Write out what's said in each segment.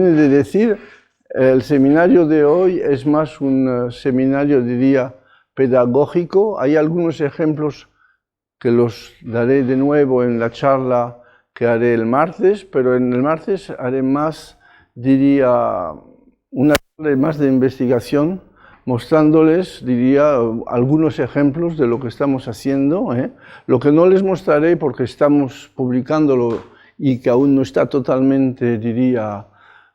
De decir, el seminario de hoy es más un seminario, diría, pedagógico. Hay algunos ejemplos que los daré de nuevo en la charla que haré el martes, pero en el martes haré más, diría, una charla más de investigación, mostrándoles, diría, algunos ejemplos de lo que estamos haciendo. Lo que no les mostraré porque estamos publicándolo y que aún no está totalmente, diría,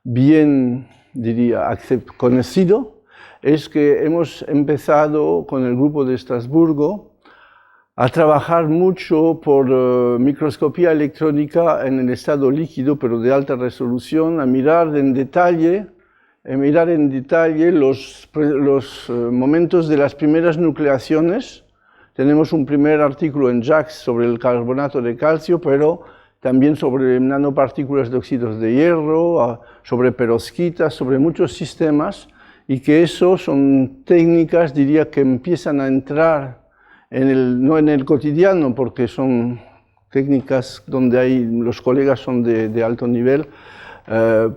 bien, diría, conocido, es que hemos empezado con el grupo de Estrasburgo a trabajar mucho por microscopía electrónica en el estado líquido, pero de alta resolución, a mirar en detalle los momentos de las primeras nucleaciones. Tenemos un primer artículo en JACS sobre el carbonato de calcio, pero también sobre nanopartículas de óxidos de hierro, sobre perovskitas, sobre muchos sistemas, y que eso son técnicas, diría, que empiezan a entrar no en el cotidiano, porque son técnicas donde los colegas son de alto nivel,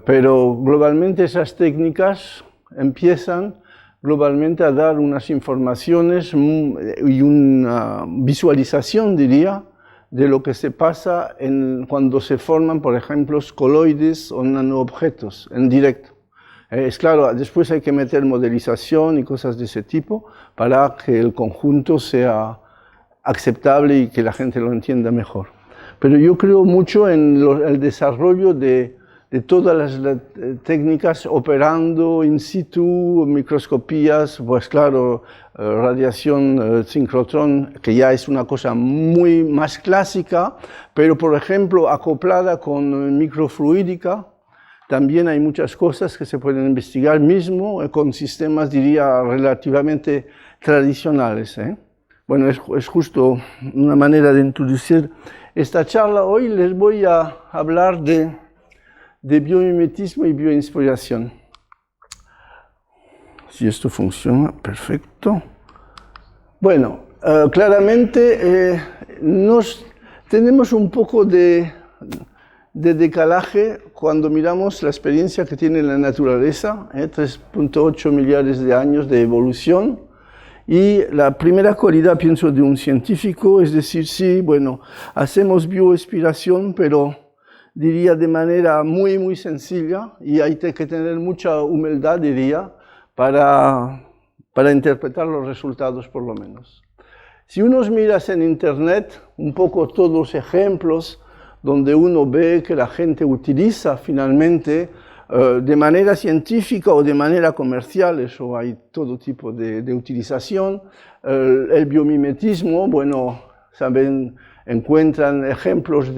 pero globalmente esas técnicas empiezan globalmente a dar unas informaciones y una visualización, diría, de lo que se pasa cuando se forman, por ejemplo, coloides o nanoobjetos en directo. Es claro, después hay que meter modelización y cosas de ese tipo para que el conjunto sea aceptable y que la gente lo entienda mejor. Pero yo creo mucho en el desarrollo de todas las técnicas operando in situ, microscopías, pues claro, radiación sincrotrón, que ya es una cosa muy más clásica, pero por ejemplo acoplada con microfluídica, también hay muchas cosas que se pueden investigar mismo con sistemas, diría, relativamente tradicionales. Bueno, es justo una manera de introducir esta charla. Hoy les voy a hablar de biomimetismo y bioinspiración. Si esto funciona, perfecto. Bueno, claramente tenemos un poco de decalaje cuando miramos la experiencia que tiene la naturaleza, 3.8 millones de años de evolución, y la primera cualidad, pienso, de un científico es decir, sí, bueno, hacemos bioinspiración, pero diría de manera muy, muy sencilla, y hay que tener mucha humildad, diría, para interpretar los resultados, por lo menos. Si uno mira en Internet un poco todos los ejemplos donde uno ve que la gente utiliza finalmente de manera científica o de manera comercial, eso hay todo tipo de utilización, el biomimetismo, bueno, saben, encuentran ejemplos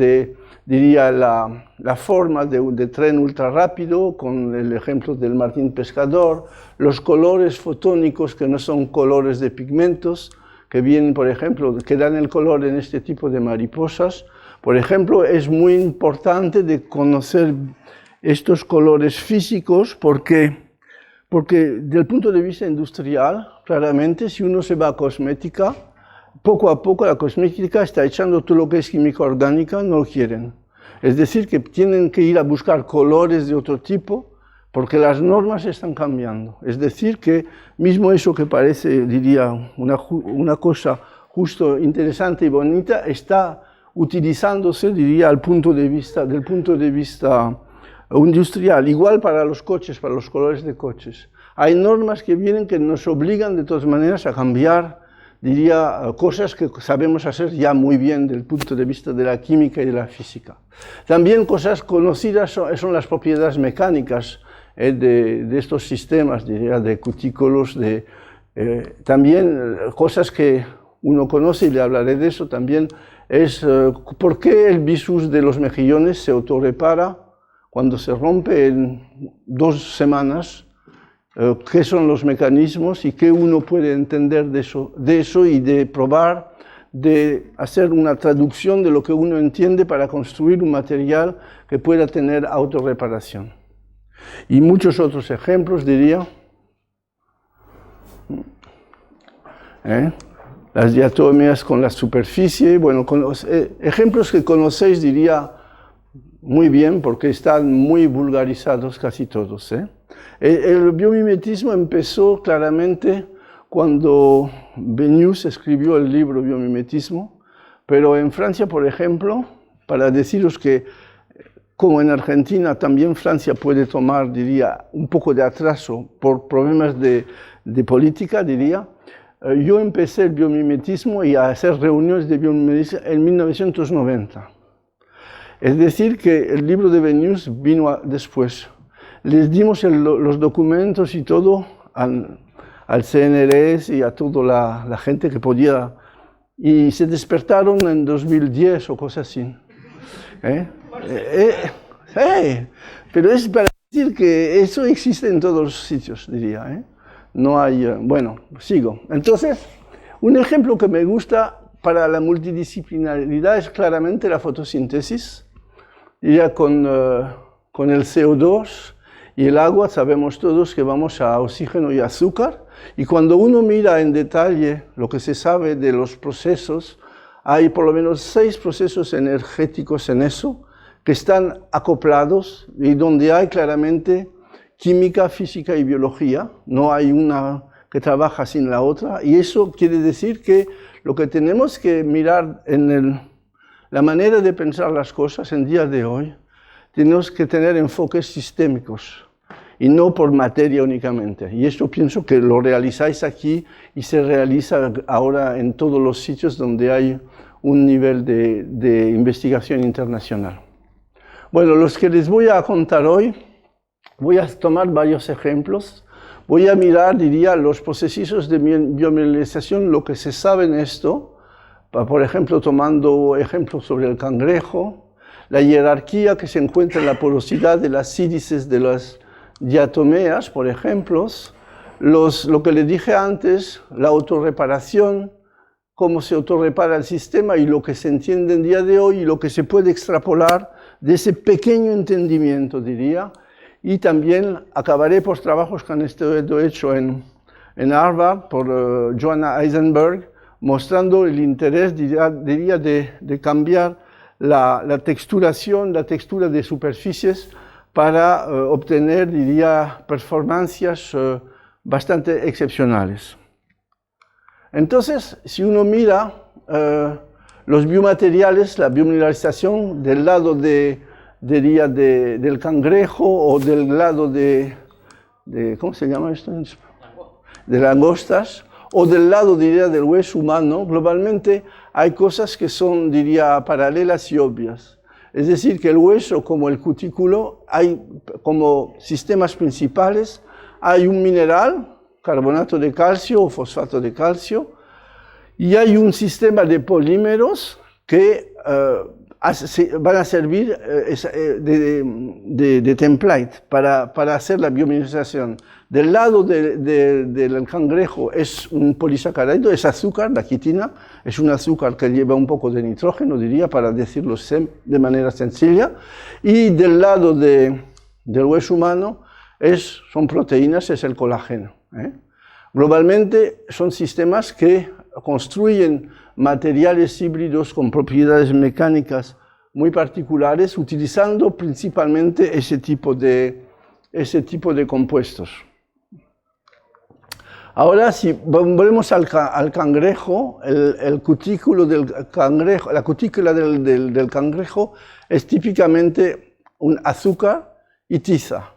diría, la forma de tren ultra rápido, con el ejemplo del Martín Pescador, los colores fotónicos que no son colores de pigmentos, que vienen, por ejemplo, que dan el color en este tipo de mariposas. Por ejemplo, es muy importante de conocer estos colores físicos porque desde el punto de vista industrial, claramente, si uno se va a cosmética, poco a poco la cosmética está echando todo lo que es química orgánica, no lo quieren. Es decir, que tienen que ir a buscar colores de otro tipo porque las normas están cambiando. Es decir, que mismo eso que parece, diría, una cosa justo interesante y bonita, está utilizándose, diría, del punto de vista industrial. Igual para los coches, para los colores de coches. Hay normas que vienen que nos obligan de todas maneras a cambiar, diría, cosas que sabemos hacer ya muy bien desde el punto de vista de la química y de la física. También cosas conocidas son las propiedades mecánicas de estos sistemas, diría, de cutículos, también cosas que uno conoce, y le hablaré de eso también, es por qué el visus de los mejillones se autorrepara cuando se rompe en 2 semanas, qué son los mecanismos y qué uno puede entender de eso y de probar, de hacer una traducción de lo que uno entiende para construir un material que pueda tener autorreparación. Y muchos otros ejemplos, diría. Las diatomeas con la superficie, bueno, ejemplos que conocéis, diría, muy bien porque están muy vulgarizados casi todos. El biomimetismo empezó claramente cuando Bennius escribió el libro Biomimetismo, pero en Francia, por ejemplo, para deciros que como en Argentina también Francia puede tomar, diría, un poco de atraso por problemas de política, diría, yo empecé el biomimetismo y a hacer reuniones de biomimetismo en 1990. Es decir, que el libro de Bennius vino después. Les dimos los documentos y todo al CNRS y a toda la gente que podía, y se despertaron en 2010 o cosas así. Pero es para decir que eso existe en todos los sitios, diría. No hay, bueno, sigo. Entonces, un ejemplo que me gusta para la multidisciplinaridad es claramente la fotosíntesis. Diría con el CO2 y el agua sabemos todos que vamos a oxígeno y azúcar, y cuando uno mira en detalle lo que se sabe de los procesos, hay por lo menos 6 procesos energéticos en eso que están acoplados y donde hay claramente química, física y biología. No hay una que trabaja sin la otra, y eso quiere decir que lo que tenemos que mirar en la manera de pensar las cosas en día de hoy, tenemos que tener enfoques sistémicos y no por materia únicamente. Y esto pienso que lo realizáis aquí y se realiza ahora en todos los sitios donde hay un nivel de investigación internacional. Bueno, los que les voy a contar hoy, voy a tomar varios ejemplos. Voy a mirar, diría, los procesos de biomineralización, lo que se sabe en esto, por ejemplo, tomando ejemplos sobre el cangrejo, la jerarquía que se encuentra en la porosidad de las sílices de las diatomeas, por ejemplo, lo que les dije antes, la autorreparación, cómo se autorrepara el sistema y lo que se entiende en día de hoy y lo que se puede extrapolar de ese pequeño entendimiento, diría. Y también acabaré por trabajos que han estado hechos en Harvard por Joanna Eisenberg, mostrando el interés, diría, de cambiar la texturación, la textura de superficies para obtener, diría, performancias bastante excepcionales. Entonces, si uno mira los biomateriales, la biomineralización del lado del cangrejo o del lado de ¿cómo se llama esto? De langostas, o del lado, diría, del hueso humano, globalmente hay cosas que son, diría, paralelas y obvias. Es decir, que el hueso, como el cutículo, hay como sistemas principales, hay un mineral, carbonato de calcio o fosfato de calcio, y hay un sistema de polímeros que van a servir de template para hacer la biomineralización. Del lado del cangrejo es un polisacárido, es azúcar, la quitina, es un azúcar que lleva un poco de nitrógeno, diría, para decirlo de manera sencilla. Y del lado del hueso humano son proteínas, es el colágeno. Globalmente son sistemas que construyen materiales híbridos con propiedades mecánicas muy particulares, utilizando principalmente ese tipo de compuestos. Ahora, si volvemos al cangrejo, el cutículo del cangrejo, la cutícula del cangrejo es típicamente un azúcar y tiza.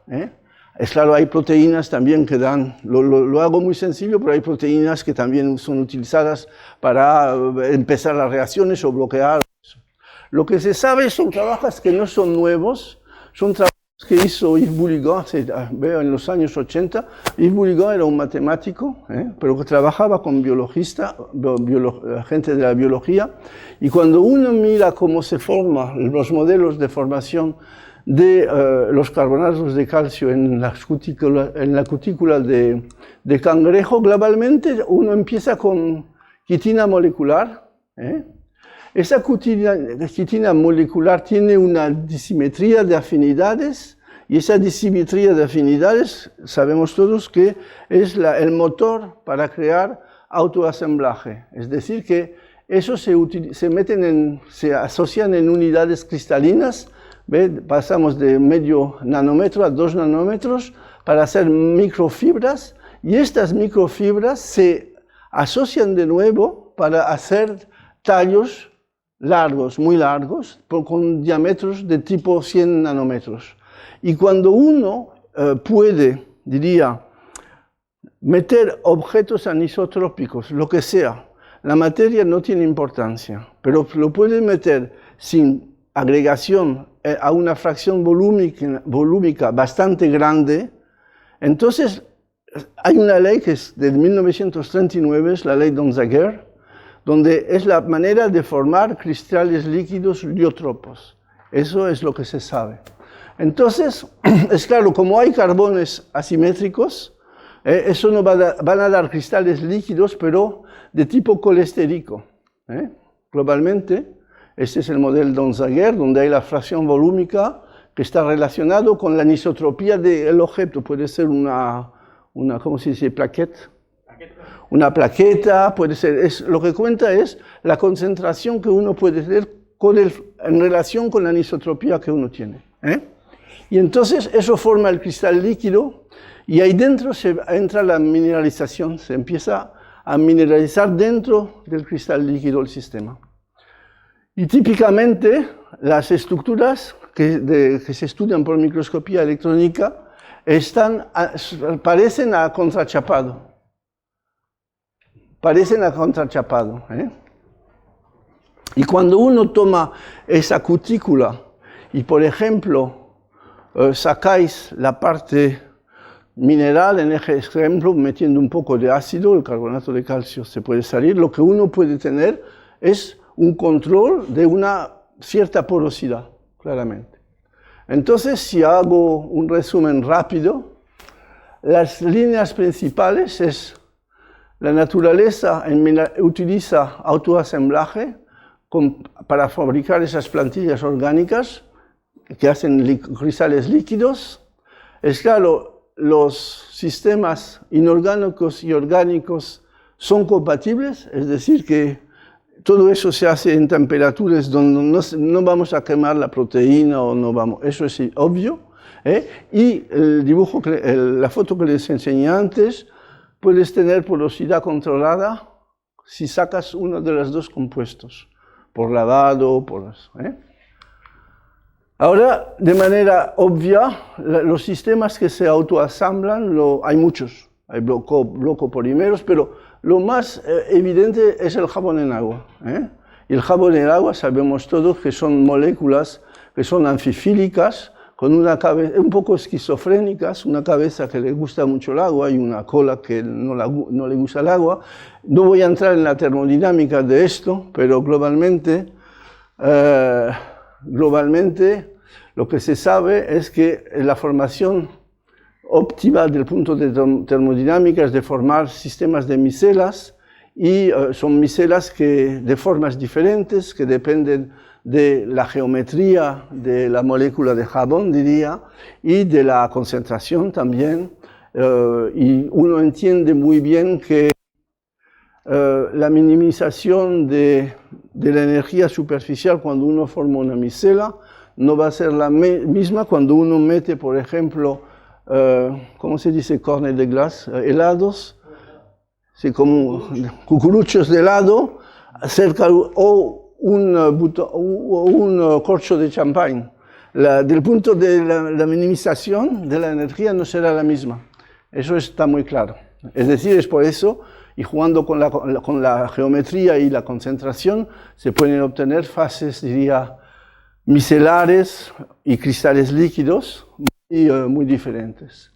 Es claro, hay proteínas también que dan, lo hago muy sencillo, pero hay proteínas que también son utilizadas para empezar las reacciones o bloquear. Lo que se sabe son trabajos que no son nuevos, son trabajos que hizo Yves Bouligand, veo en los años 80. Yves Bouligand era un matemático, pero que trabajaba con gente de la biología, y cuando uno mira cómo se forman los modelos de formación de los carbonatos de calcio en la cutícula de cangrejo, globalmente uno empieza con quitina molecular. Esa quitina molecular tiene una disimetría de afinidades, y esa disimetría de afinidades sabemos todos que es el motor para crear autoasemblaje. Es decir, que eso se asocian en unidades cristalinas ¿Ve? Pasamos de medio nanómetro a 2 nanómetros para hacer microfibras, y estas microfibras se asocian de nuevo para hacer tallos largos, muy largos, con diámetros de tipo 100 nanómetros. Y cuando uno puede, diría, meter objetos anisotrópicos, lo que sea, la materia no tiene importancia, pero lo puede meter sin agregación a una fracción volúmica bastante grande. Entonces, hay una ley que es de 1939, es la ley Donzaguer, donde es la manera de formar cristales líquidos liotropos. Eso es lo que se sabe. Entonces, es claro, como hay carbones asimétricos, eso no van a dar cristales líquidos, pero de tipo colestérico. Globalmente, este es el modelo Donzaguer, donde hay la fracción volúmica que está relacionado con la anisotropía del objeto. Puede ser una ¿cómo se dice? Plaqueta. Una plaqueta, puede ser. Lo que cuenta es la concentración que uno puede tener en relación con la anisotropía que uno tiene. Y entonces eso forma el cristal líquido, y ahí dentro entra la mineralización, se empieza a mineralizar dentro del cristal líquido el sistema. Y típicamente las estructuras que se estudian por microscopía electrónica parecen a contrachapado. Y cuando uno toma esa cutícula y, por ejemplo, sacáis la parte mineral, en este ejemplo, metiendo un poco de ácido, el carbonato de calcio se puede salir, lo que uno puede tener es un control de una cierta porosidad, claramente. Entonces, si hago un resumen rápido, las líneas principales es la naturaleza utiliza autoasemblaje para fabricar esas plantillas orgánicas que hacen cristales líquidos. Es claro, los sistemas inorgánicos y orgánicos son compatibles, es decir, que todo eso se hace en temperaturas donde no vamos a quemar la proteína o no vamos, eso es obvio. Y el dibujo, la foto que les enseñé antes, puedes tener porosidad controlada si sacas uno de los dos compuestos, por lavado, por eso. Ahora, de manera obvia, los sistemas que se autoasamblan, hay muchos, hay blocopolímeros, pero lo más evidente es el jabón en agua. Y el jabón en agua sabemos todos que son moléculas que son anfifílicas, con una cabeza un poco esquizofrénicas, una cabeza que le gusta mucho el agua y una cola que no le gusta el agua. No voy a entrar en la termodinámica de esto, pero globalmente lo que se sabe es que la formación óptima del punto de termodinámica es de formar sistemas de micelas, y son micelas de formas diferentes, que dependen de la geometría de la molécula de jabón, diría, y de la concentración también. Y uno entiende muy bien que la minimización de la energía superficial cuando uno forma una micela no va a ser la misma cuando uno mete, por ejemplo, ¿cómo se dice? Cornet de glace, helados, sí, como cucuruchos de helado, cerca, o un corcho de champán. Del punto de la minimización de la energía no será la misma. Eso está muy claro. Es decir, es por eso, y jugando con la geometría y la concentración, se pueden obtener fases, diría, micelares y cristales líquidos muy diferentes.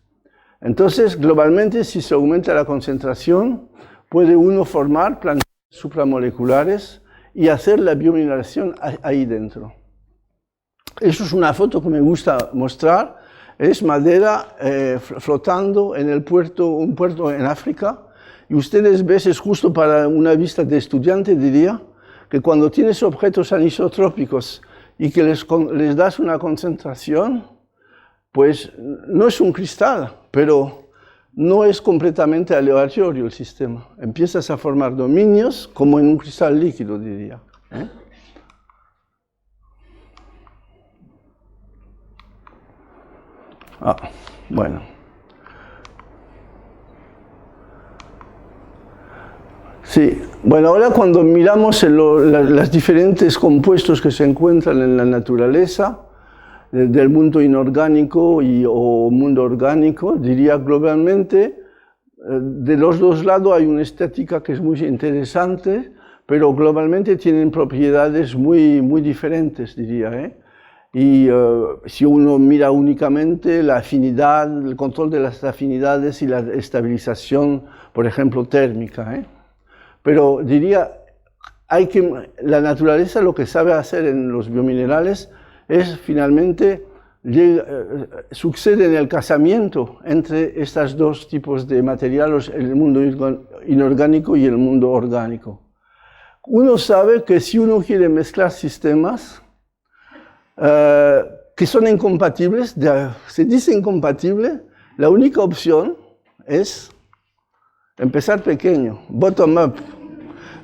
Entonces, globalmente, si se aumenta la concentración, puede uno formar plantillas supramoleculares y hacer la biomineralización ahí dentro. Eso es una foto que me gusta mostrar. Es madera flotando en un puerto en África. Y ustedes ven, es justo para una vista de estudiante, diría, que cuando tienes objetos anisotrópicos y que les das una concentración, pues no es un cristal, pero no es completamente aleatorio el sistema. Empiezas a formar dominios como en un cristal líquido, diría. Bueno. Sí, bueno, ahora cuando miramos los diferentes compuestos que se encuentran en la naturaleza, del mundo inorgánico o mundo orgánico, diría globalmente, de los dos lados hay una estética que es muy interesante, pero globalmente tienen propiedades muy, muy diferentes, diría, ¿eh? Y si uno mira únicamente la afinidad, el control de las afinidades y la estabilización, por ejemplo, térmica, ¿eh? Pero diría, la naturaleza lo que sabe hacer en los biominerales es finalmente sucede en el casamiento entre estos dos tipos de materiales, el mundo inorgánico y el mundo orgánico. Uno sabe que si uno quiere mezclar sistemas que son incompatibles, se dice incompatible, la única opción es empezar pequeño, bottom-up.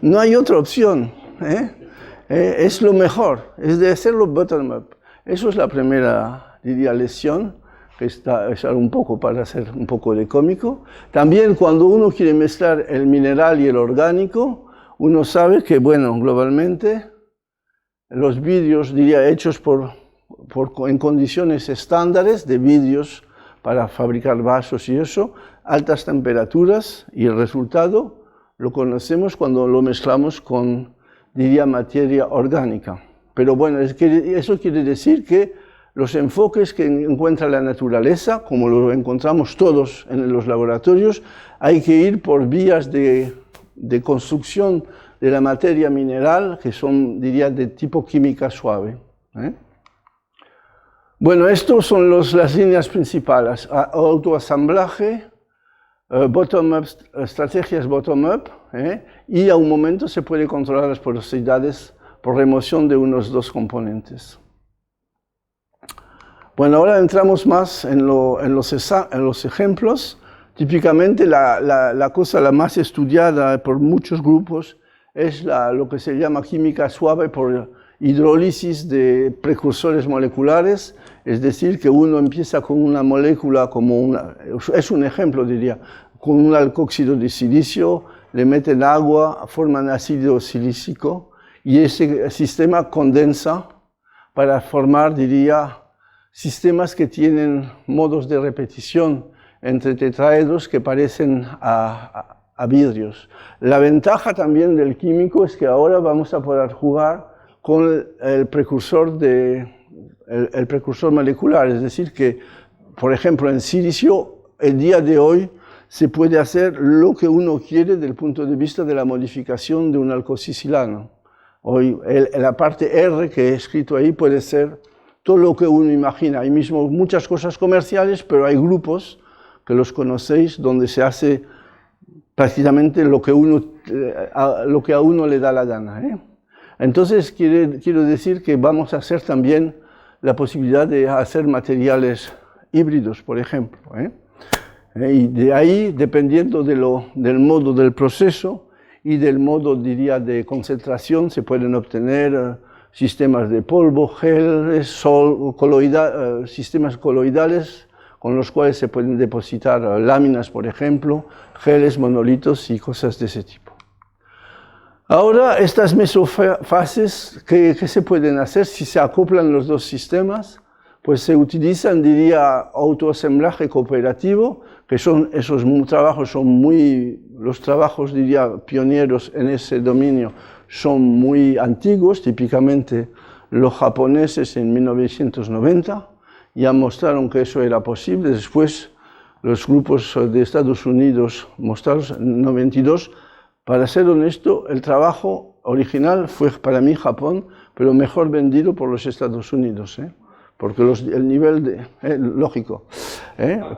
No hay otra opción, ¿eh? Es lo mejor, es de hacerlo bottom-up. Eso es la primera, diría, lección, que es un poco para hacer un poco de cómico. También cuando uno quiere mezclar el mineral y el orgánico, uno sabe que, bueno, globalmente, los vidrios, diría, hechos en condiciones estándares de vidrios para fabricar vasos y eso, altas temperaturas, y el resultado lo conocemos cuando lo mezclamos con, diría, materia orgánica. Pero bueno, eso quiere decir que los enfoques que encuentra la naturaleza, como lo encontramos todos en los laboratorios, hay que ir por vías de construcción de la materia mineral, que son, diría, de tipo química suave, ¿eh? Bueno, estas son las líneas principales: autoasamblaje, estrategias bottom-up, y a un momento se puede controlar las porosidades por remoción de unos dos componentes. Bueno, ahora entramos más en los ejemplos. Típicamente la cosa la más estudiada por muchos grupos es lo que se llama química suave por hidrólisis de precursores moleculares, es decir, que uno empieza con una molécula es un ejemplo, diría, con un alcóxido de silicio, le meten agua, forman ácido silícico, y ese sistema condensa para formar, diría, sistemas que tienen modos de repetición entre tetraedros que parecen a vidrios. La ventaja también del químico es que ahora vamos a poder jugar con el precursor molecular, es decir, que, por ejemplo, en silicio, el día de hoy, se puede hacer lo que uno quiere desde el punto de vista de la modificación de un alcoxicilano. Hoy, la parte R que he escrito ahí puede ser todo lo que uno imagina. Hay mismo muchas cosas comerciales, pero hay grupos que los conocéis donde se hace prácticamente lo que a uno le da la gana, ¿eh? Entonces, quiero decir que vamos a hacer también la posibilidad de hacer materiales híbridos, por ejemplo, ¿eh? Y de ahí, dependiendo del modo del proceso y del modo, diría, de concentración, se pueden obtener sistemas de polvo, geles, sistemas coloidales, con los cuales se pueden depositar láminas, por ejemplo, geles, monolitos y cosas de ese tipo. Ahora, estas mesofases, ¿qué se pueden hacer si se acoplan los dos sistemas? Pues se utilizan, diría, autoasemblaje cooperativo, que los trabajos, diría, pioneros en ese dominio son muy antiguos. Típicamente los japoneses en 1990 ya mostraron que eso era posible. Después los grupos de Estados Unidos mostraron en 92. Para ser honesto, el trabajo original fue para mí Japón, pero mejor vendido por los Estados Unidos, ¿eh? Porque el nivel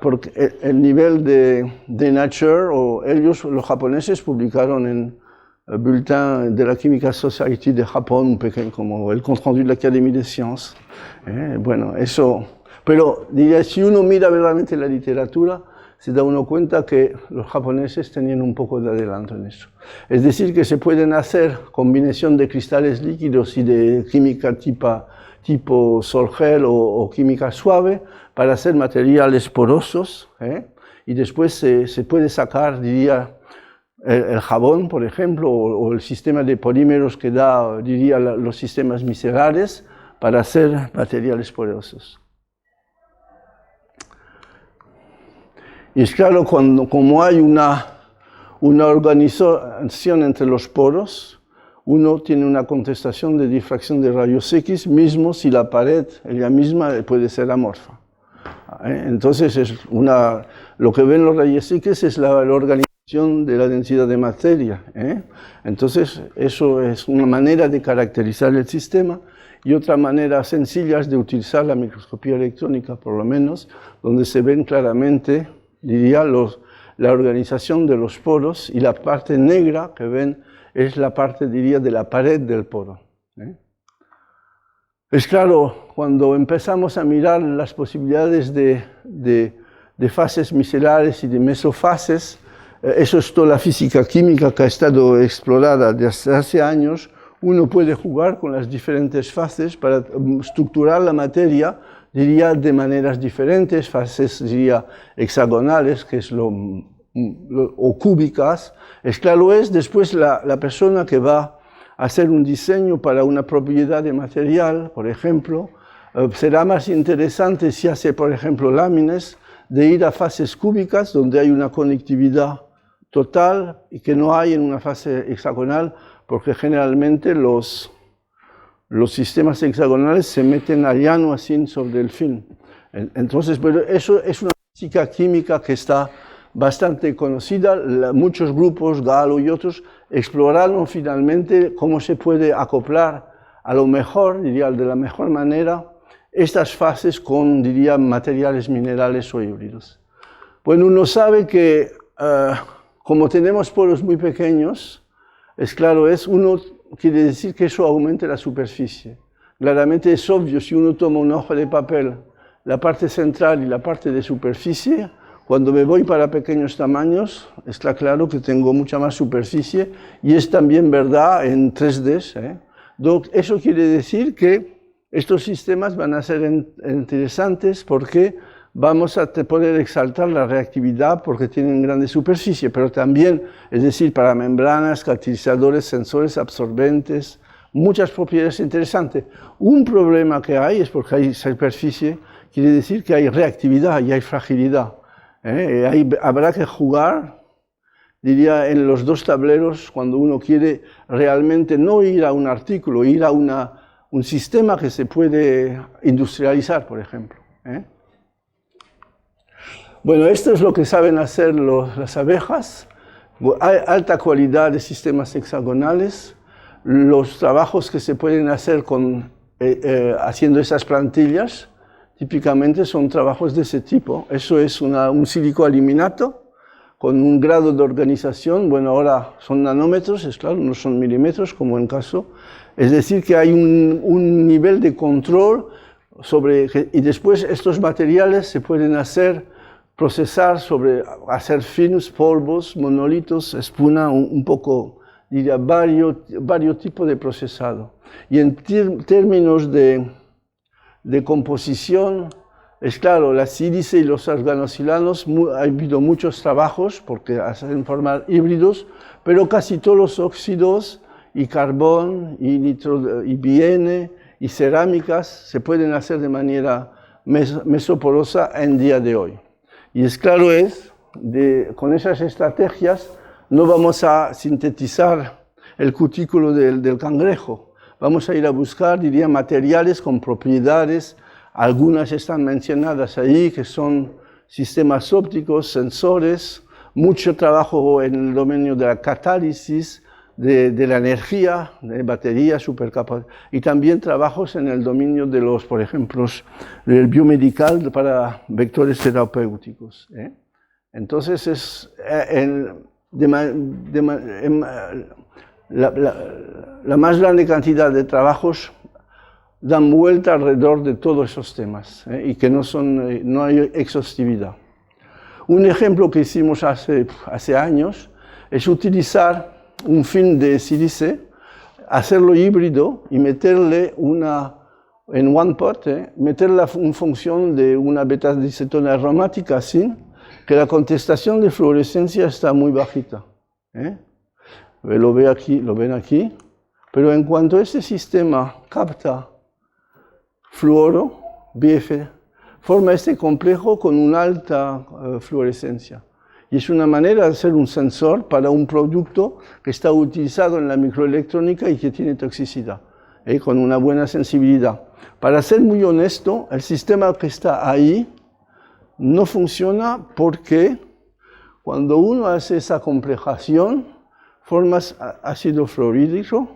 porque el nivel de Nature, los japoneses publicaron en el Bulletin de la Chemical Society de Japón, un pequeño, como el compte rendu de la Académie des Sciences. Bueno, eso, pero diría, si uno mira verdaderamente la literatura, se da uno cuenta que los japoneses tenían un poco de adelanto en eso. Es decir, que se pueden hacer combinación de cristales líquidos y de química tipo sol-gel o química suave, para hacer materiales porosos, y después se puede sacar, diría, el jabón, por ejemplo, o el sistema de polímeros que da, diría, los sistemas micelares para hacer materiales porosos. Y es claro, como hay una organización entre los poros, uno tiene una contestación de difracción de rayos X, mismo si la pared ella misma puede ser amorfa. Entonces, lo que ven los rayos X es la organización de la densidad de materia. Entonces, eso es una manera de caracterizar el sistema, y otra manera sencilla es de utilizar la microscopía electrónica, por lo menos, donde se ven claramente, diría, la organización de los poros, y la parte negra que ven es la parte, diría, de la pared del poro. Es claro, cuando empezamos a mirar las posibilidades de fases micelares y de mesofases, eso es toda la física química que ha estado explorada desde hace años. Uno puede jugar con las diferentes fases para estructurar la materia, diría, de maneras diferentes, fases, diría, hexagonales, que es o cúbicas. Es claro, después la persona que va a hacer un diseño para una propiedad de material, por ejemplo, será más interesante si hace, por ejemplo, láminas, de ir a fases cúbicas donde hay una conectividad total y que no hay en una fase hexagonal, porque generalmente los sistemas hexagonales se meten a llano así sobre el film. Entonces, pero eso es una física química que está bastante conocida. Muchos grupos, Galo y otros, exploraron finalmente cómo se puede acoplar a lo mejor, diría, de la mejor manera, estas fases con, diría, materiales minerales o híbridos. Bueno, uno sabe que como tenemos poros muy pequeños, es claro, uno quiere decir que eso aumente la superficie. Claramente es obvio, si uno toma una hoja de papel, la parte central y la parte de superficie, cuando me voy para pequeños tamaños, está claro que tengo mucha más superficie, y es también verdad en 3D. Eso quiere decir que estos sistemas van a ser interesantes porque vamos a poder exaltar la reactividad porque tienen grande superficie, pero también, es decir, para membranas, catalizadores, sensores, absorbentes, muchas propiedades interesantes. Un problema que hay es porque hay superficie, quiere decir que hay reactividad y hay fragilidad. Habrá que jugar, diría, en los dos tableros cuando uno quiere realmente no ir a un artículo, ir a un sistema que se puede industrializar, por ejemplo. Bueno, esto es lo que saben hacer las abejas. Hay alta calidad de sistemas hexagonales. Los trabajos que se pueden hacer haciendo esas plantillas, típicamente son trabajos de ese tipo. Eso es un silicoaluminato con un grado de organización. Bueno, ahora son nanómetros, es claro, no son milímetros como en caso. Es decir, que hay un nivel de control y después estos materiales se pueden procesar hacer films, polvos, monolitos, espuma, un poco, diría, varios tipos de procesado. Y en términos de composición, es claro, la sílice y los organosilanos, ha habido muchos trabajos porque hacen formar híbridos, pero casi todos los óxidos y carbón y biene y cerámicas se pueden hacer de manera mesoporosa en día de hoy. Y es claro, con esas estrategias no vamos a sintetizar el cutículo del cangrejo. Vamos a ir a buscar, diría, materiales con propiedades. Algunas están mencionadas ahí, que son sistemas ópticos, sensores, mucho trabajo en el dominio de la catálisis, de la energía, de baterías, supercapacidad, y también trabajos en el dominio de por ejemplo, del biomedical para vectores terapéuticos. Entonces, la más grande cantidad de trabajos dan vuelta alrededor de todos esos temas, y que no hay exhaustividad. Un ejemplo que hicimos hace años es utilizar un film de sílice, hacerlo híbrido y meterle en one pot, meter una función de una beta-acetona aromática así, que la contestación de fluorescencia está muy bajita. Lo ven aquí, pero en cuanto este sistema capta fluoro, BF, forma este complejo con una alta fluorescencia. Y es una manera de hacer un sensor para un producto que está utilizado en la microelectrónica y que tiene toxicidad, con una buena sensibilidad. Para ser muy honesto, el sistema que está ahí no funciona porque cuando uno hace esa complejación, formas ácido fluorhídrico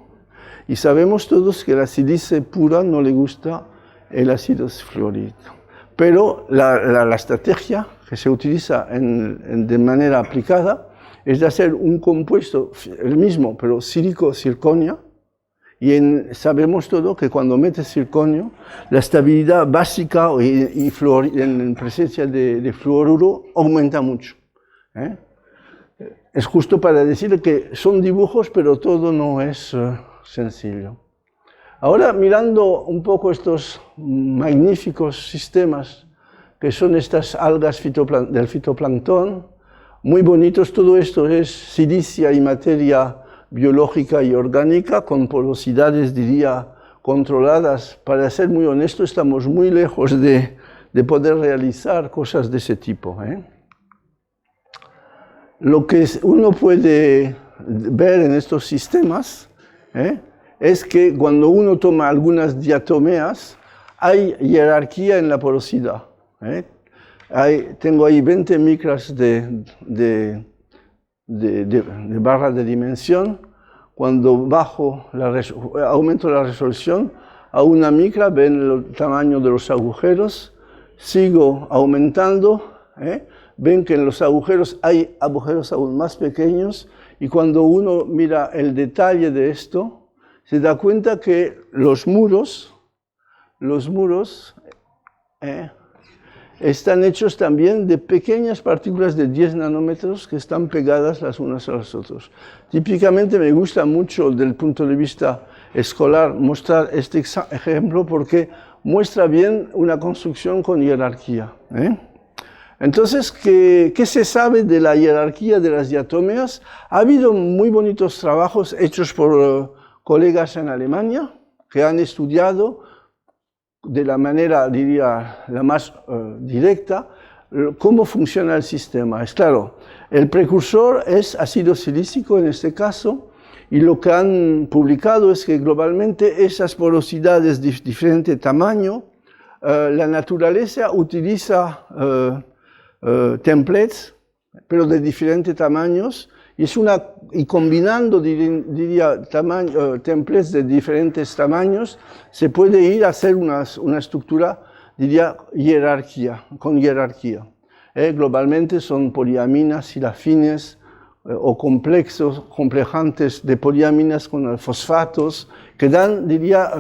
y sabemos todos que la sílice pura no le gusta el ácido fluorhídrico. Pero la estrategia que se utiliza de manera aplicada es de hacer un compuesto, el mismo, pero sílico-circonia, y sabemos todo que cuando metes circonio, la estabilidad básica y en presencia de fluoruro aumenta mucho. Es justo para decir que son dibujos, pero todo no es sencillo. Ahora, mirando un poco estos magníficos sistemas que son estas algas del fitoplancton, muy bonitos, todo esto es silicia y materia biológica y orgánica con porosidades, diría, controladas. Para ser muy honesto, estamos muy lejos de poder realizar cosas de ese tipo. Lo que uno puede ver en estos sistemas es que cuando uno toma algunas diatomeas, hay jerarquía en la porosidad. Tengo ahí 20 micras de barra de dimensión. Cuando aumento la resolución a 1 micra, ven el tamaño de los agujeros. Sigo aumentando, ven que en los agujeros hay agujeros aún más pequeños. Y cuando uno mira el detalle de esto, se da cuenta que los muros están hechos también de pequeñas partículas de 10 nanómetros que están pegadas las unas a las otras. Típicamente me gusta mucho, desde el punto de vista escolar, mostrar este ejemplo porque muestra bien una construcción con jerarquía. Entonces, ¿qué se sabe de la jerarquía de las diatomeas? Ha habido muy bonitos trabajos hechos por colegas en Alemania que han estudiado de la manera, diría, la más directa, cómo funciona el sistema. Es claro, el precursor es ácido silícico en este caso, y lo que han publicado es que globalmente esas porosidades de diferente tamaño, la naturaleza utiliza templates, pero de diferentes tamaños, y combinando, diría, templates de diferentes tamaños, se puede ir a hacer una estructura, diría, con jerarquía. Globalmente son poliaminas, silafines, o complejantes de poliaminas con fosfatos, que dan, diría,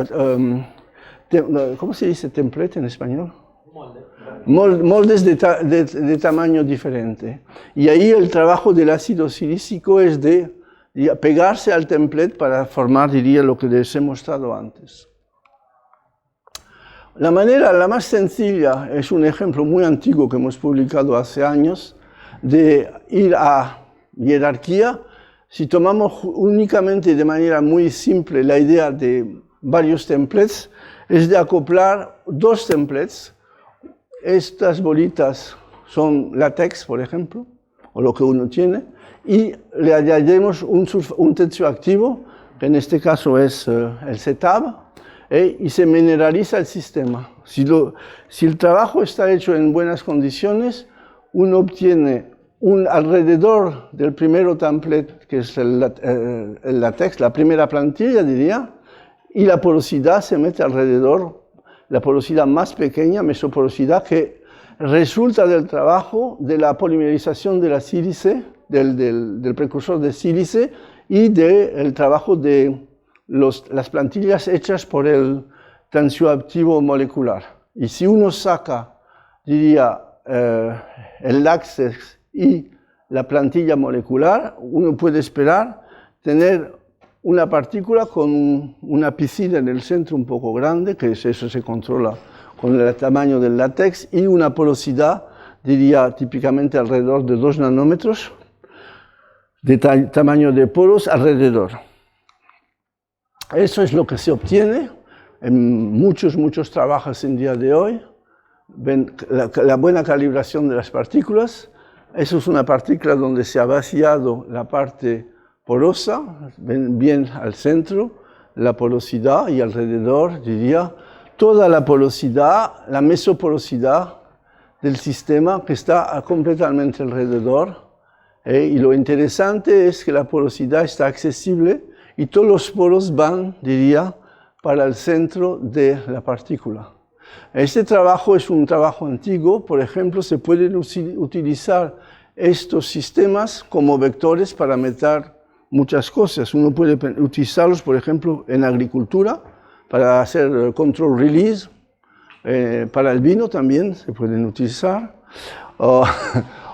¿cómo se dice template en español? Moldes de tamaño diferente. Y ahí el trabajo del ácido silícico es de pegarse al template para formar, diría, lo que les he mostrado antes. La manera la más sencilla es un ejemplo muy antiguo que hemos publicado hace años de ir a jerarquía. Si tomamos únicamente de manera muy simple la idea de varios templates, es de acoplar 2 templates. Estas bolitas son látex, por ejemplo, o lo que uno tiene, y le añadimos un tensioactivo, que en este caso es el CTAB, y se mineraliza el sistema. Si el trabajo está hecho en buenas condiciones, uno obtiene alrededor del primer template, que es el látex, la primera plantilla, diría, y la porosidad se mete alrededor, la porosidad más pequeña, mesoporosidad, que resulta del trabajo de la polimerización de la sílice, del precursor de sílice, y del trabajo de las plantillas hechas por el tensioactivo molecular. Y si uno saca, diría, el látex y la plantilla molecular, uno puede esperar tener una partícula con una piscina en el centro un poco grande, que eso se controla con el tamaño del látex, y una porosidad, diría típicamente alrededor de 2 nanómetros, de tamaño de poros alrededor. Eso es lo que se obtiene en muchos trabajos en día de hoy. Ven la buena calibración de las partículas. Eso es una partícula donde se ha vaciado la parte porosa, ven bien al centro, la porosidad, y alrededor, diría, toda la porosidad, la mesoporosidad del sistema que está completamente alrededor. Y lo interesante es que la porosidad está accesible y todos los poros van, diría, para el centro de la partícula. Este trabajo es un trabajo antiguo. Por ejemplo, se pueden utilizar estos sistemas como vectores para meter muchas cosas. Uno puede utilizarlos, por ejemplo, en agricultura, para hacer control release. Para el vino también se pueden utilizar.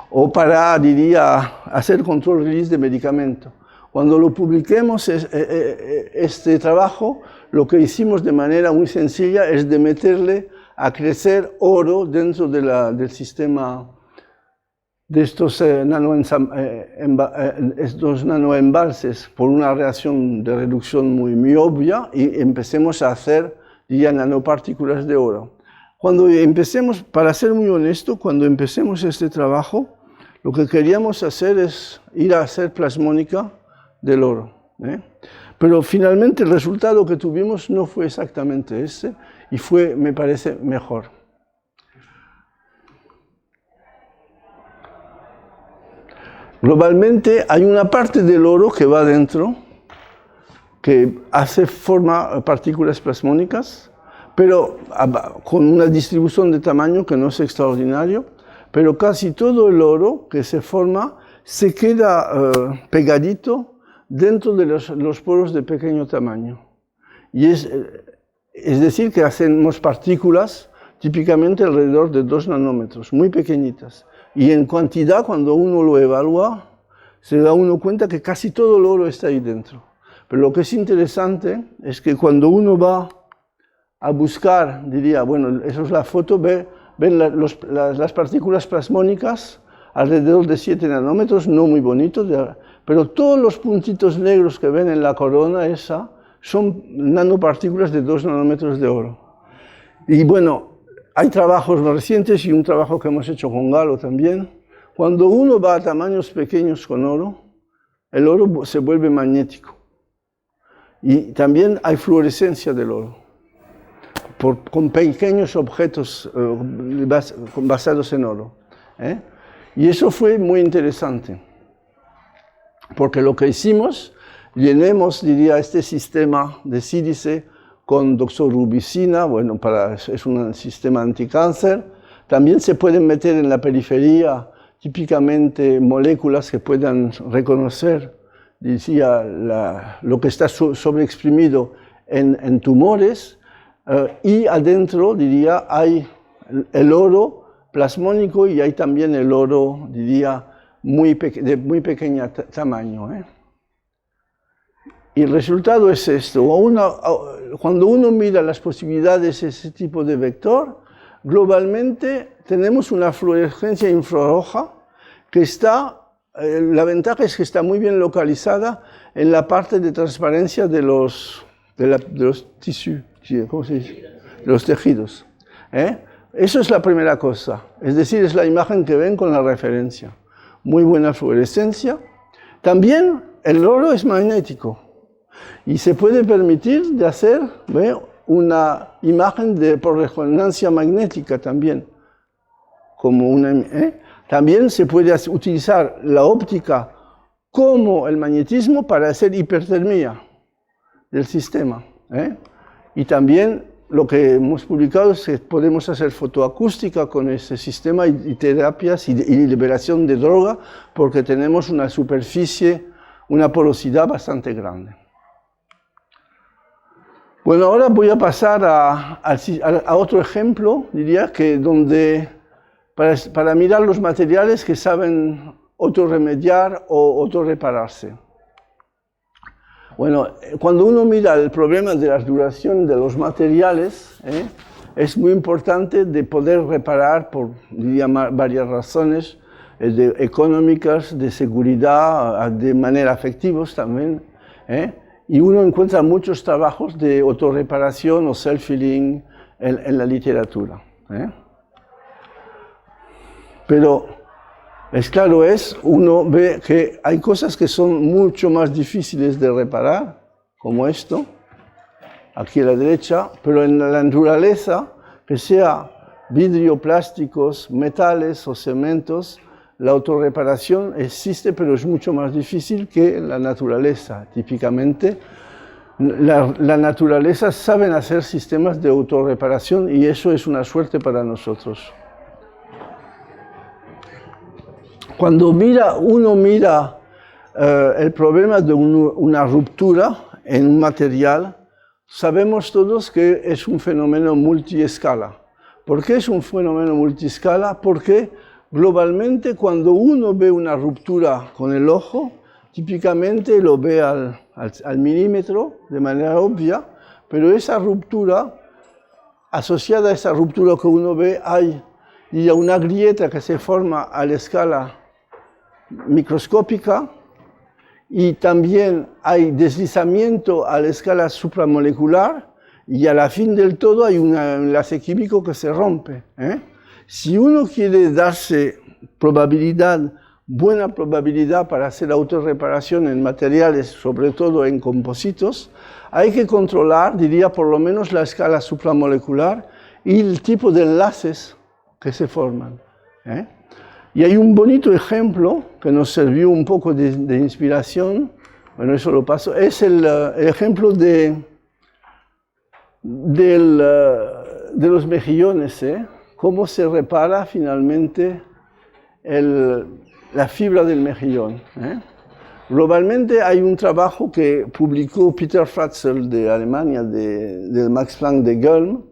O para, diría, hacer control release de medicamento. Cuando lo publiquemos, este trabajo, lo que hicimos de manera muy sencilla es de meterle a crecer oro dentro del sistema de estos nanoembalses por una reacción de reducción muy obvia, y empecemos a hacer ya nanopartículas de oro. Cuando empecemos, para ser muy honesto, cuando empecemos este trabajo, lo que queríamos hacer es ir a hacer plasmónica del oro. Pero finalmente el resultado que tuvimos no fue exactamente ese, y fue, me parece, mejor. Globalmente hay una parte del oro que va dentro, que forma partículas plasmónicas, pero con una distribución de tamaño que no es extraordinario, pero casi todo el oro que se forma se queda pegadito dentro de los poros de pequeño tamaño. Y es decir, que hacemos partículas típicamente alrededor de 2 nanómetros, muy pequeñitas. Y en cantidad, cuando uno lo evalúa, se da uno cuenta que casi todo el oro está ahí dentro. Pero lo que es interesante es que cuando uno va a buscar, diría, bueno, eso es la foto, ven las partículas plasmónicas alrededor de 7 nanómetros, no muy bonitos, pero todos los puntitos negros que ven en la corona esa son nanopartículas de 2 nanómetros de oro. Y bueno, hay trabajos recientes y un trabajo que hemos hecho con Galo también. Cuando uno va a tamaños pequeños con oro, el oro se vuelve magnético. Y también hay fluorescencia del oro, con pequeños objetos basados en oro. Y eso fue muy interesante, porque lo que hicimos, llenemos, diría, este sistema de sílice con doxorubicina, bueno, es un sistema anticáncer. También se pueden meter en la periferia típicamente moléculas que puedan reconocer, decía, lo que está sobreexprimido en tumores, y adentro, diría, hay el oro plasmónico y hay también el oro, diría, de muy pequeño tamaño. Y el resultado es esto. Cuando uno mira las posibilidades de ese tipo de vector, globalmente tenemos una fluorescencia infrarroja que está, la ventaja es que está muy bien localizada en la parte de transparencia de los tissues, ¿cómo se dice? De los tejidos. Eso es la primera cosa, es decir, es la imagen que ven con la referencia. Muy buena fluorescencia. También el oro es magnético y se puede permitir de hacer una imagen por resonancia magnética también. También se puede utilizar la óptica como el magnetismo para hacer hipertermia del sistema. Y también lo que hemos publicado es que podemos hacer fotoacústica con este sistema y terapias y liberación de droga, porque tenemos una superficie, una porosidad bastante grande. Bueno, ahora voy a pasar a otro ejemplo, diría, que para mirar los materiales que saben autorremediar o autorrepararse. Bueno, cuando uno mira el problema de la duración de los materiales, es muy importante de poder reparar por, diría, varias razones económicas, de seguridad, de manera afectivos también. Y uno encuentra muchos trabajos de autorreparación o self-healing en la literatura. Pero es claro, uno ve que hay cosas que son mucho más difíciles de reparar, como esto, aquí a la derecha, pero en la naturaleza, que sea vidrio, plásticos, metales o cementos, la autorreparación existe, pero es mucho más difícil que en la naturaleza. Típicamente, la naturaleza sabe hacer sistemas de autorreparación y eso es una suerte para nosotros. Cuando uno mira el problema de una ruptura en un material, sabemos todos que es un fenómeno multiescala. ¿Por qué es un fenómeno multiescala? Porque globalmente cuando uno ve una ruptura con el ojo, típicamente lo ve al milímetro de manera obvia, pero esa ruptura, asociada a esa ruptura que uno ve, hay una grieta que se forma a la escala microscópica y también hay deslizamiento a la escala supramolecular y a la fin del todo hay un enlace químico que se rompe. Si uno quiere darse buena probabilidad para hacer autorreparación en materiales, sobre todo en compositos, hay que controlar, diría, por lo menos la escala supramolecular y el tipo de enlaces que se forman. Y hay un bonito ejemplo que nos sirvió un poco de inspiración, bueno, eso lo paso, es el ejemplo de los mejillones, cómo se repara finalmente la fibra del mejillón. Globalmente hay un trabajo que publicó Peter Fratzel de Alemania, del Max Planck de Gulm,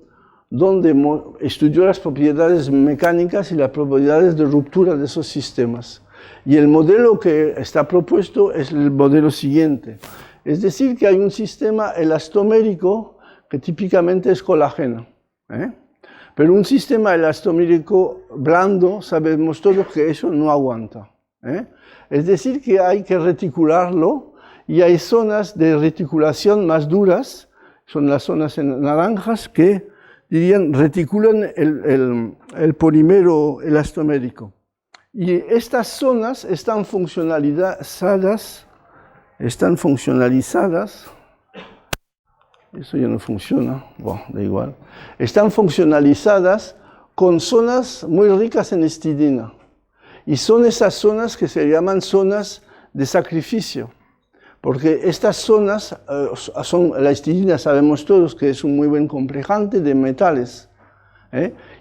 donde estudió las propiedades mecánicas y las propiedades de ruptura de esos sistemas. Y el modelo que está propuesto es el modelo siguiente. Es decir, que hay un sistema elastomérico que típicamente es colágeno. Pero un sistema elastomérico blando, sabemos todos que eso no aguanta. Es decir, que hay que reticularlo y hay zonas de reticulación más duras, son las zonas naranjas que reticulan el polímero elastomérico. Y estas zonas están funcionalizadas, eso ya no funciona, bueno, da igual, están funcionalizadas con zonas muy ricas en histidina. Y son esas zonas que se llaman zonas de sacrificio. Porque estas zonas la histidina, sabemos todos que es un muy buen complejante de metales.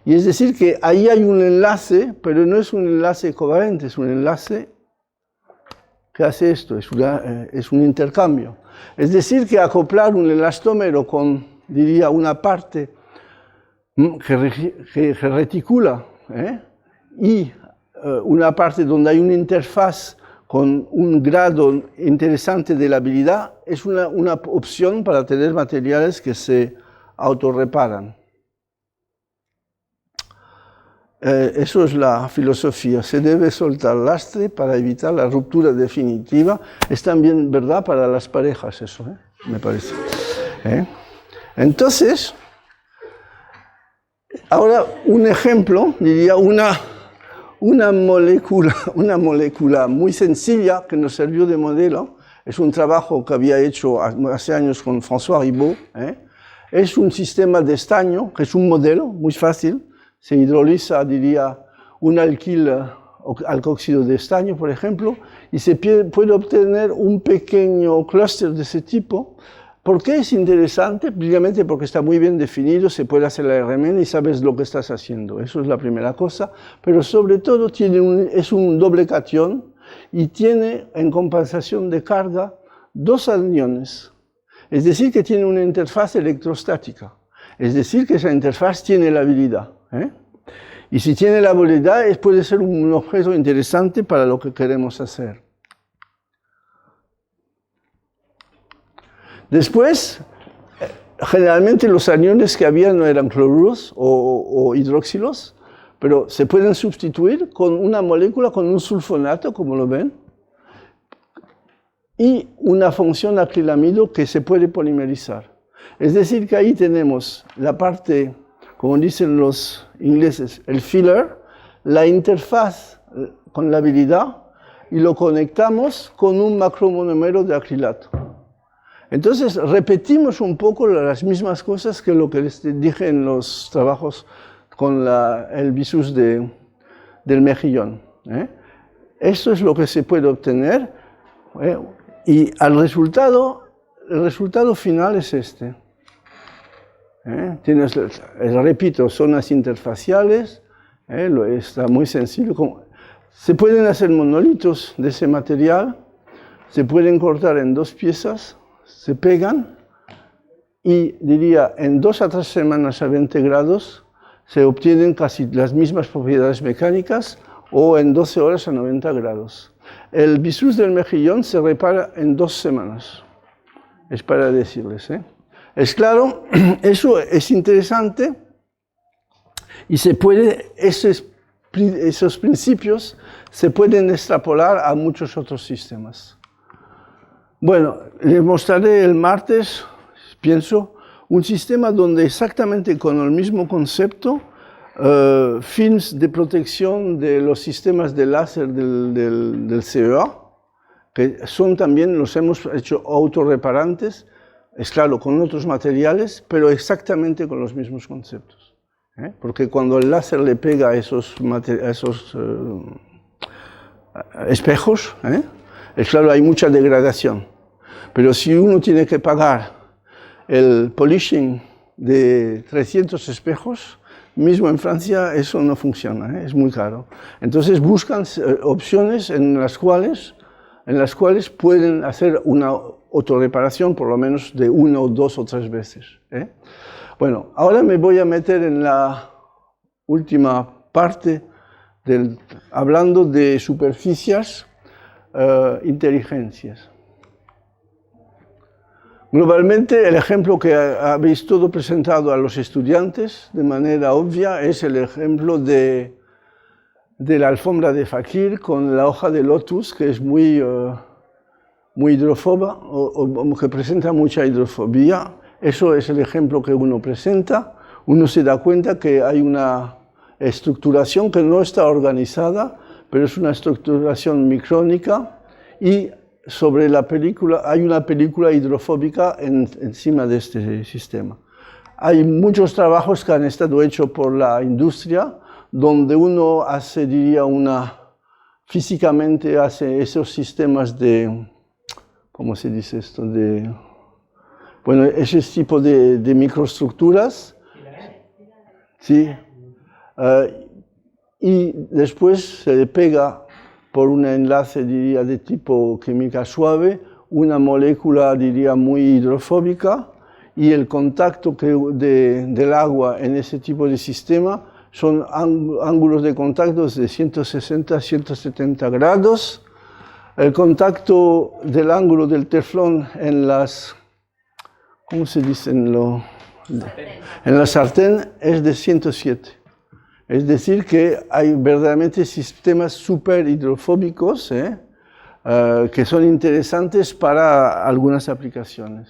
Y es decir, que ahí hay un enlace, pero no es un enlace covalente, es un enlace que hace esto, es un intercambio. Es decir, que acoplar un elastómero con, diría, una parte que reticula y una parte donde hay una interfaz con un grado interesante de labilidad, es una opción para tener materiales que se autorreparan. Eso es la filosofía. Se debe soltar lastre para evitar la ruptura definitiva. Es también verdad para las parejas eso, me parece. Entonces, ahora un ejemplo, diría una molécula muy sencilla que nos sirvió de modelo. Es un trabajo que había hecho hace años con François Ribot. Es un sistema de estaño, que es un modelo muy fácil. Se hidroliza, diría, un alcoxído de estaño, por ejemplo, y se puede obtener un pequeño clúster de ese tipo. ¿Por qué es interesante? Simplemente porque está muy bien definido, se puede hacer la RMN y sabes lo que estás haciendo. Eso es la primera cosa. Pero sobre todo es un doble catión y tiene, en compensación de carga, 2 aniones. Es decir, que tiene una interfaz electrostática. Es decir, que esa interfaz tiene labilidad. Y si tiene labilidad, puede ser un objeto interesante para lo que queremos hacer. Después, generalmente los aniones que había no eran cloruros o hidroxilos, pero se pueden sustituir con una molécula, con un sulfonato, como lo ven, y una función acrilamido que se puede polimerizar. Es decir, que ahí tenemos la parte, como dicen los ingleses, el filler, la interfaz con la habilidad, y lo conectamos con un macromonómero de acrilato. Entonces, repetimos un poco las mismas cosas que lo que les dije en los trabajos con el bisus del mejillón. Esto es lo que se puede obtener, y el resultado final es este. Tienes, repito, zonas interfaciales, está muy sencillo. Se pueden hacer monolitos de ese material, se pueden cortar en 2 piezas, se pegan y diría en 2 a 3 semanas a 20 grados se obtienen casi las mismas propiedades mecánicas o en 12 horas a 90 grados. El bisus del mejillón se repara en 2 semanas, es para decirles. Es claro, eso es interesante y se puede, esos principios se pueden extrapolar a muchos otros sistemas. Bueno, les mostraré el martes, pienso, un sistema donde exactamente con el mismo concepto, films de protección de los sistemas de láser del CEA, que son también, los hemos hecho autorreparantes, es claro, con otros materiales, pero exactamente con los mismos conceptos. Porque cuando el láser le pega a esos espejos, es claro, hay mucha degradación. Pero si uno tiene que pagar el polishing de 300 espejos, mismo en Francia eso no funciona, es muy caro. Entonces buscan opciones en las cuales pueden hacer una autorreparación por lo menos de 1 o 2 o 3 veces. Bueno, ahora me voy a meter en la última parte, hablando de superficies, inteligencias. Globalmente, el ejemplo que habéis todo presentado a los estudiantes de manera obvia es el ejemplo de la alfombra de Fakir con la hoja de lotus, que es muy hidrofoba, o que presenta mucha hidrofobia. Eso es el ejemplo que uno presenta. Uno se da cuenta que hay una estructuración que no está organizada, pero es una estructuración micrónica, y sobre la película, hay una película hidrofóbica encima de este sistema. Hay muchos trabajos que han estado hechos por la industria, donde uno hace, diría, físicamente hace esos sistemas de, ¿cómo se dice esto? Bueno, ese tipo de microestructuras, ¿sí? Y después se le pega por un enlace, diría, de tipo química suave, una molécula, diría, muy hidrofóbica, y el contacto del agua en ese tipo de sistema son ángulos de contacto de 160 a 170 grados. El contacto del ángulo del teflón en las, ¿cómo se dice? En la sartén es de 107. Es decir, que hay verdaderamente sistemas súper hidrofóbicos que son interesantes para algunas aplicaciones.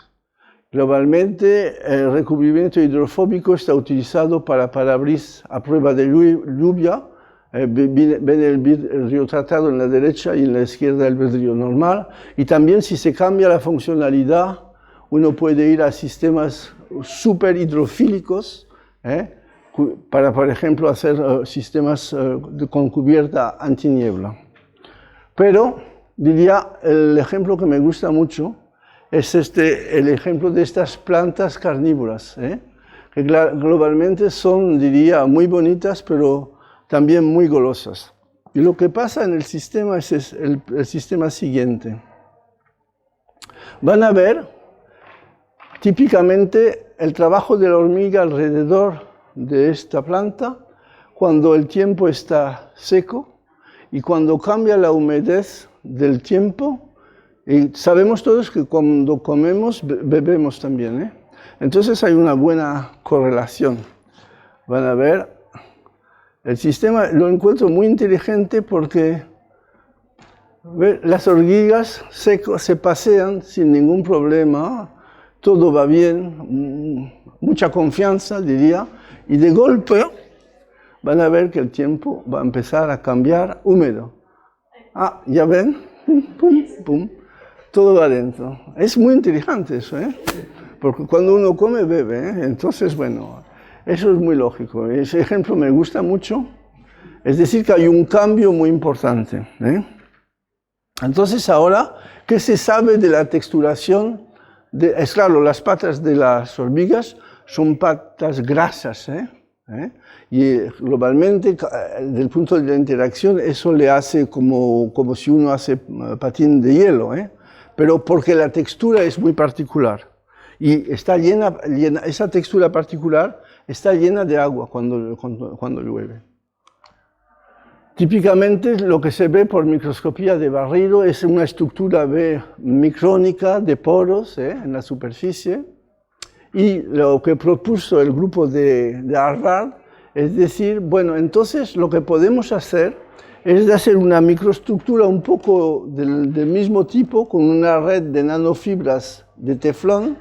Globalmente, el recubrimiento hidrofóbico está utilizado para parabrisas a prueba de lluvia. Ven el vidrio tratado en la derecha y en la izquierda el vidrio normal. Y también, si se cambia la funcionalidad, uno puede ir a sistemas súper hidrofílicos, para, por ejemplo, hacer sistemas con cubierta antiniebla. Pero, diría, el ejemplo que me gusta mucho es el ejemplo de estas plantas carnívoras, que globalmente son, diría, muy bonitas, pero también muy golosas. Y lo que pasa en el sistema es el sistema siguiente. Van a ver, típicamente, el trabajo de la hormiga alrededor de esta planta cuando el tiempo está seco, y cuando cambia la humedad del tiempo Y sabemos todos que cuando comemos, bebemos también, ¿eh? Entonces hay una buena correlación. Van a ver, el sistema lo encuentro muy inteligente porque las hormigas se pasean sin ningún problema, todo va bien, mucha confianza, diría, y de golpe van a ver que el tiempo va a empezar a cambiar húmedo. Ah, ¿ya ven? Pum, pum, todo va adentro. Es muy inteligente eso, ¿eh? Porque cuando uno come, bebe, ¿eh? Entonces, bueno, eso es muy lógico. Ese ejemplo me gusta mucho. Es decir, que hay un cambio muy importante, ¿eh? Entonces, ahora, ¿qué se sabe de la texturación? Es claro, las patas de las hormigas son patas grasas, ¿eh? Y globalmente, desde el punto de la interacción, eso le hace como si uno hace patín de hielo, ¿eh? Pero porque la textura es muy particular. Y está llena, esa textura particular está llena de agua cuando llueve. Típicamente lo que se ve por microscopía de barrido es una estructura micrónica de poros, en la superficie. Y lo que propuso el grupo de Harvard es decir, bueno, entonces lo que podemos hacer es hacer una microestructura un poco del mismo tipo con una red de nanofibras de teflón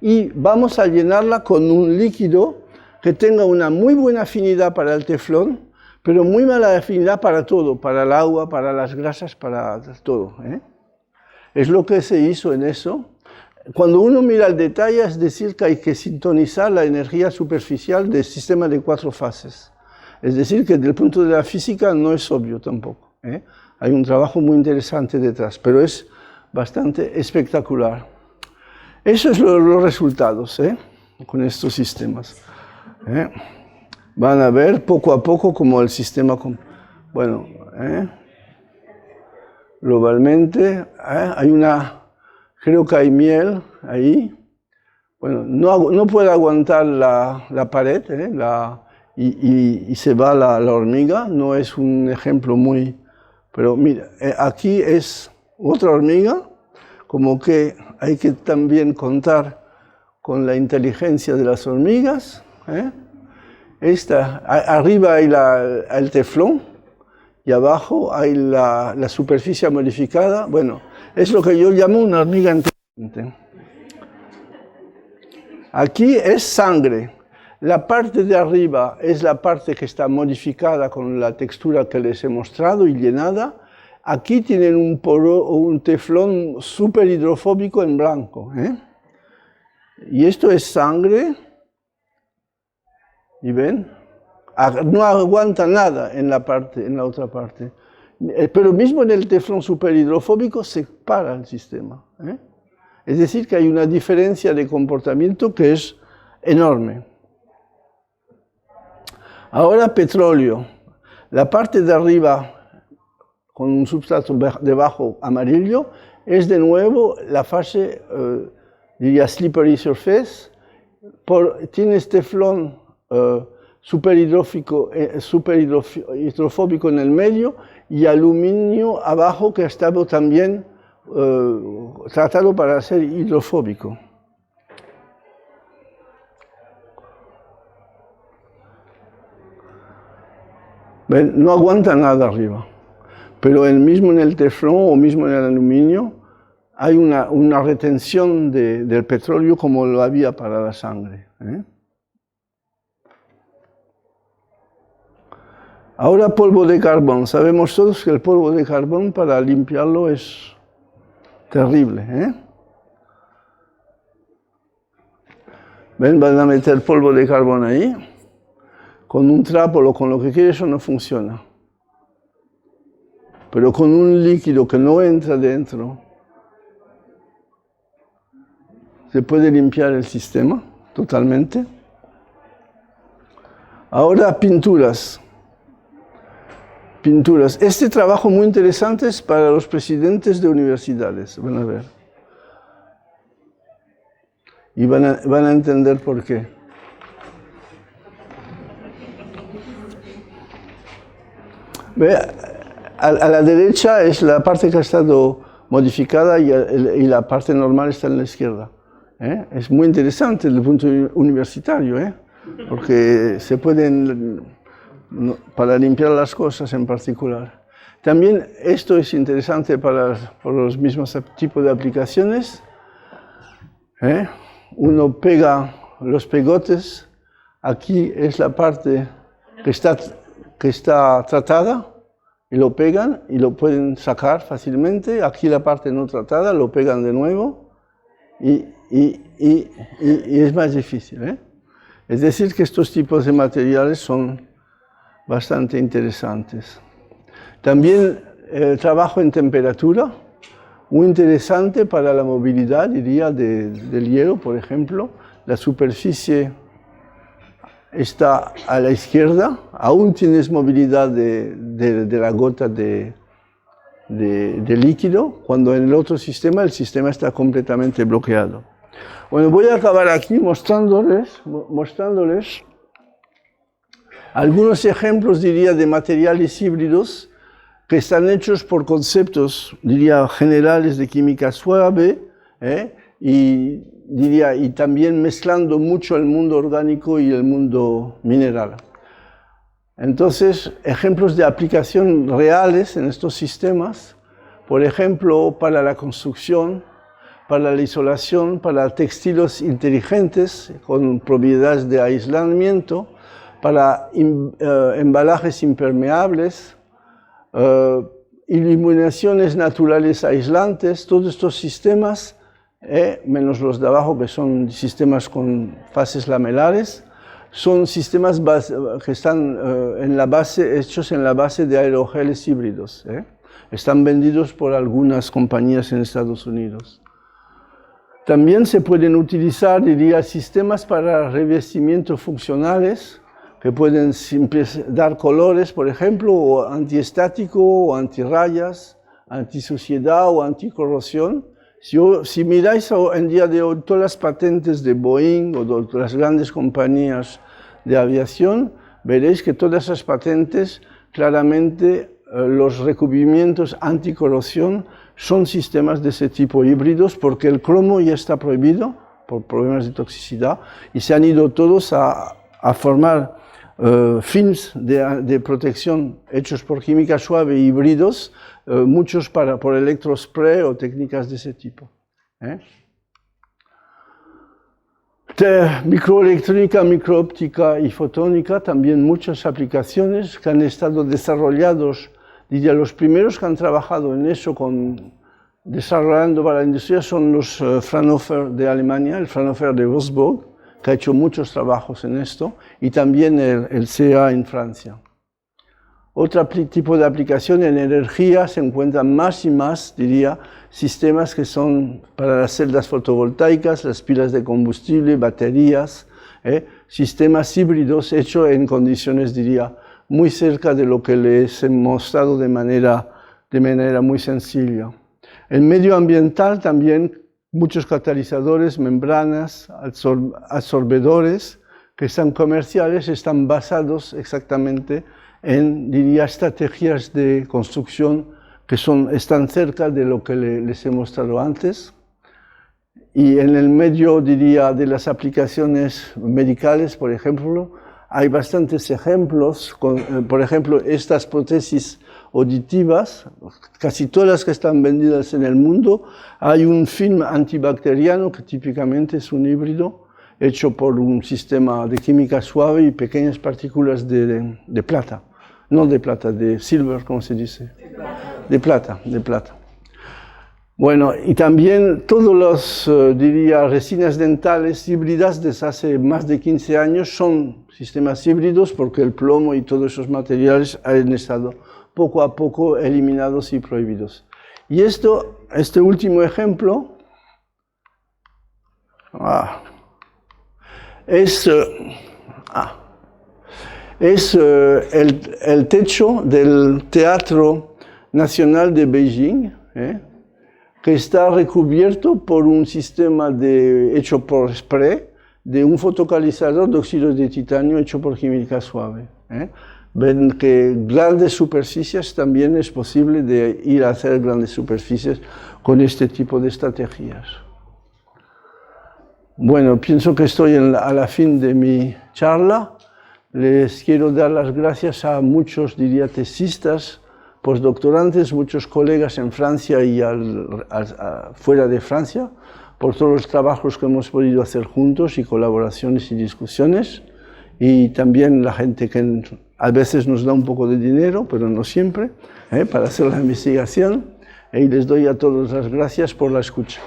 y vamos a llenarla con un líquido que tenga una muy buena afinidad para el teflón, pero muy mala afinidad para todo, para el agua, para las grasas, para todo, ¿eh? Es lo que se hizo en eso. Cuando uno mira el detalle, es decir, que hay que sintonizar la energía superficial del sistema de 4 fases. Es decir, que desde el punto de la física no es obvio tampoco, ¿eh? Hay un trabajo muy interesante detrás, pero es bastante espectacular. Esos son los resultados, ¿eh? Con estos sistemas, ¿eh? Van a ver poco a poco como el sistema... Bueno, globalmente hay una... Creo que hay miel ahí. Bueno, no puede aguantar la pared, y se va la hormiga. No es un ejemplo muy... Pero mira, aquí es otra hormiga, como que hay que también contar con la inteligencia de las hormigas, ¿eh? Arriba hay el teflón y abajo hay la superficie modificada. Bueno, es lo que yo llamo una hormiga inteligente. Aquí es sangre. La parte de arriba es la parte que está modificada con la textura que les he mostrado y llenada. Aquí tienen un teflón súper hidrofóbico en blanco, ¿eh? Y esto es sangre. ¿Y ven? No aguanta nada en la otra parte. Pero mismo en el teflón superhidrofóbico se para el sistema, ¿eh? Es decir, que hay una diferencia de comportamiento que es enorme. Ahora petróleo. La parte de arriba, con un sustrato debajo amarillo, es de nuevo la fase, diría, slippery surface. Tienes teflón superhidrofóbico en el medio y aluminio abajo que ha estado también tratado para ser hidrofóbico. ¿Ven? No aguanta nada arriba, pero mismo en el teflón o mismo en el aluminio hay una retención del petróleo como lo había para la sangre, ¿eh? Ahora polvo de carbón. Sabemos todos que el polvo de carbón para limpiarlo es terrible, ¿eh? ¿Ven? Van a meter polvo de carbón ahí. Con un trapo o con lo que quiera eso no funciona. Pero con un líquido que no entra dentro, se puede limpiar el sistema totalmente. Ahora pinturas. Pinturas. Este trabajo muy interesante es para los presidentes de universidades, van a ver. Y van a entender por qué. ¿Ve? A la derecha es la parte que ha estado modificada y la parte normal está en la izquierda. Es muy interesante desde el punto universitario, porque se pueden, para limpiar las cosas en particular. También esto es interesante por los mismos tipos de aplicaciones. Uno pega los pegotes, aquí es la parte que está tratada, y lo pegan y lo pueden sacar fácilmente. Aquí la parte no tratada, lo pegan de nuevo y es más difícil. Es decir, que estos tipos de materiales son bastante interesantes. También el trabajo en temperatura, muy interesante para la movilidad, diría, del hielo, por ejemplo. La superficie está a la izquierda, aún tienes movilidad de la gota de líquido, cuando en el otro sistema, el sistema está completamente bloqueado. Bueno, voy a acabar aquí mostrándoles algunos ejemplos, diría, de materiales híbridos que están hechos por conceptos, diría, generales de química suave, y también mezclando mucho el mundo orgánico y el mundo mineral. Entonces, ejemplos de aplicación reales en estos sistemas, por ejemplo, para la construcción, para la isolación, para textiles inteligentes con propiedades de aislamiento, para embalajes impermeables, iluminaciones naturales aislantes, todos estos sistemas, menos los de abajo que son sistemas con fases lamelares, son sistemas que están hechos en la base de aerogeles híbridos. Están vendidos por algunas compañías en Estados Unidos. También se pueden utilizar, diría, sistemas para revestimiento funcionales, que pueden dar colores, por ejemplo, o antiestático, o antirrayas, antisuciedad o anticorrosión. Si miráis en día de hoy todas las patentes de Boeing o de las grandes compañías de aviación, veréis que todas esas patentes, claramente los recubrimientos anticorrosión son sistemas de ese tipo híbridos, porque el cromo ya está prohibido por problemas de toxicidad y se han ido todos a formar films de protección hechos por química suave híbridos, muchos por electrospray o técnicas de ese tipo. Microelectrónica, microóptica y fotónica, también muchas aplicaciones que han estado desarrollados, diría, los primeros que han trabajado en eso desarrollando para la industria son los Fraunhofer de Alemania, el Fraunhofer de Wolfsburg, que ha hecho muchos trabajos en esto, y también el CA en Francia. Otro tipo de aplicación en energía se encuentran más y más, diría, sistemas que son para las celdas fotovoltaicas, las pilas de combustible, baterías, sistemas híbridos hechos en condiciones, diría, muy cerca de lo que les he mostrado de manera muy sencilla. En medio ambiental también muchos catalizadores, membranas, absorbedores que están comerciales, están basados exactamente en, diría, estrategias de construcción que están cerca de lo que les he mostrado antes. Y en el medio, diría, de las aplicaciones medicales, por ejemplo, hay bastantes ejemplos, por ejemplo, estas prótesis auditivas, casi todas las que están vendidas en el mundo, hay un film antibacteriano que típicamente es un híbrido hecho por un sistema de química suave y pequeñas partículas de plata, no de plata, de silver, ¿cómo se dice? De plata. Bueno, y también todas las, diría, resinas dentales híbridas desde hace más de 15 años son sistemas híbridos porque el plomo y todos esos materiales han estado poco a poco eliminados y prohibidos. Y este último ejemplo es el techo del Teatro Nacional de Beijing, que está recubierto por un sistema hecho por spray de un fotocalizador de óxidos de titanio hecho por química suave. ven que grandes superficies también es posible de ir a hacer grandes superficies con este tipo de estrategias. Bueno, pienso que estoy a la fin de mi charla. Les quiero dar las gracias a muchos, diría, tesistas, postdoctorantes, muchos colegas en Francia y fuera de Francia, por todos los trabajos que hemos podido hacer juntos y colaboraciones y discusiones, y también la gente que a veces nos da un poco de dinero, pero no siempre, para hacer la investigación, y les doy a todos las gracias por la escucha.